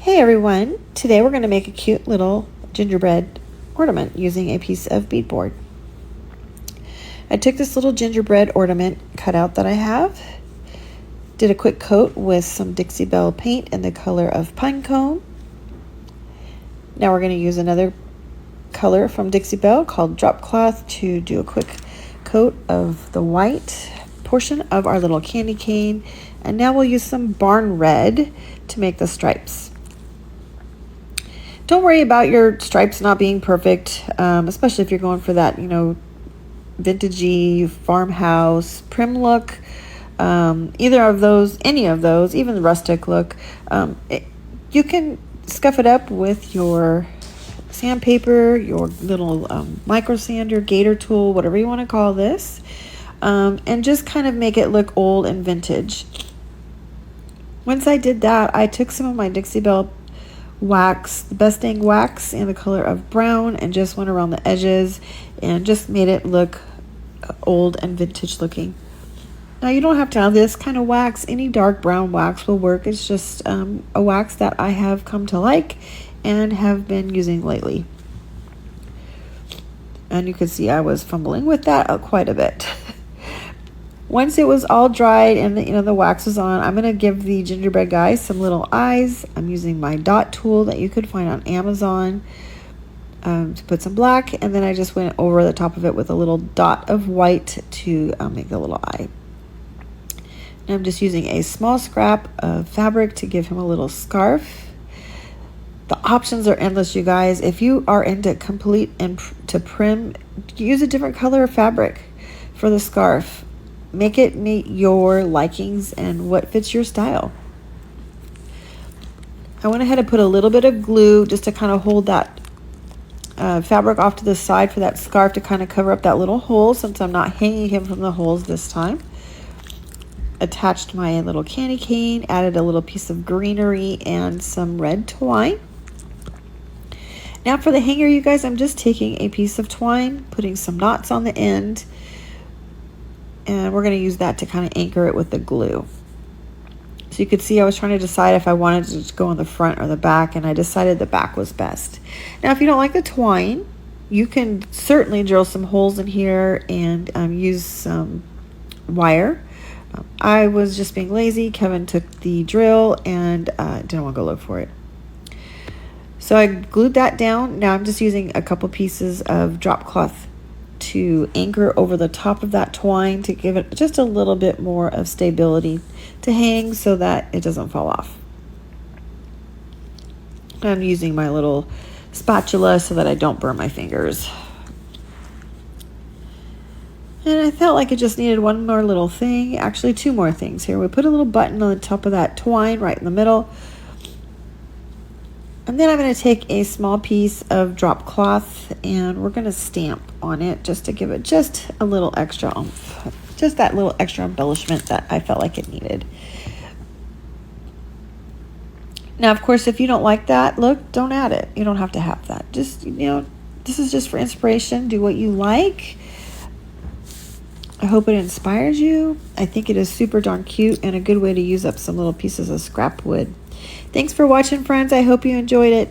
Hey everyone, today we're going to make a cute little gingerbread ornament using a piece of beadboard. I took this little gingerbread ornament cutout that I have, did a quick coat with some Dixie Belle paint in the color of pine cone. Now we're going to use another color from Dixie Belle called drop cloth to do a quick coat of the white portion of our little candy cane. And now we'll use some barn red to make the stripes. Don't worry about your stripes not being perfect, especially if you're going for that, vintagey farmhouse prim look. Either of those, any of those, even the rustic look. You can scuff it up with your sandpaper, your little micro sander, gator tool, whatever you want to call this, and just kind of make it look old and vintage. Once I did that, I took some of my Dixie Belle wax, the best dang wax in the color of brown, and just went around the edges and just made it look old and vintage looking. Now you don't have to have this kind of wax. Any dark brown wax will work. It's just a wax that I have come to like and have been using lately. And you can see I was fumbling with that quite a bit. Once it was all dried and the wax was on, I'm going to give the gingerbread guy some little eyes. I'm using my dot tool that you could find on Amazon to put some black, and then I just went over the top of it with a little dot of white to make a little eye. And I'm just using a small scrap of fabric to give him a little scarf. The options are endless, you guys. If you are into complete and to prim, use a different color of fabric for the scarf. Make it meet your likings and what fits your style. I went ahead and put a little bit of glue just to kind of hold that fabric off to the side for that scarf to kind of cover up that little hole, since I'm not hanging him from the holes this time. Attached my little candy cane, added a little piece of greenery and some red twine. Now for the hanger, you guys, I'm just taking a piece of twine, putting some knots on the end, and we're going to use that to kind of anchor it with the glue. So you could see I was trying to decide if I wanted to just go on the front or the back, and I decided the back was best. Now if you don't like the twine, you can certainly drill some holes in here and use some wire. I was just being lazy. Kevin took the drill and didn't want to go look for it. So I glued that down. Now I'm just using a couple pieces of drop cloth to anchor over the top of that twine to give it just a little bit more of stability to hang so that it doesn't fall off. I'm using my little spatula so that I don't burn my fingers. And I felt like it just needed one more little thing, actually two more things here. We put a little button on the top of that twine right in the middle. And then I'm going to take a small piece of drop cloth and we're going to stamp on it just to give it just a little extra oomph. Just that little extra embellishment that I felt like it needed. Now, of course, if you don't like that look, don't add it. You don't have to have that. Just, this is just for inspiration. Do what you like. I hope it inspires you. I think it is super darn cute and a good way to use up some little pieces of scrap wood. Thanks for watching, friends. I hope you enjoyed it.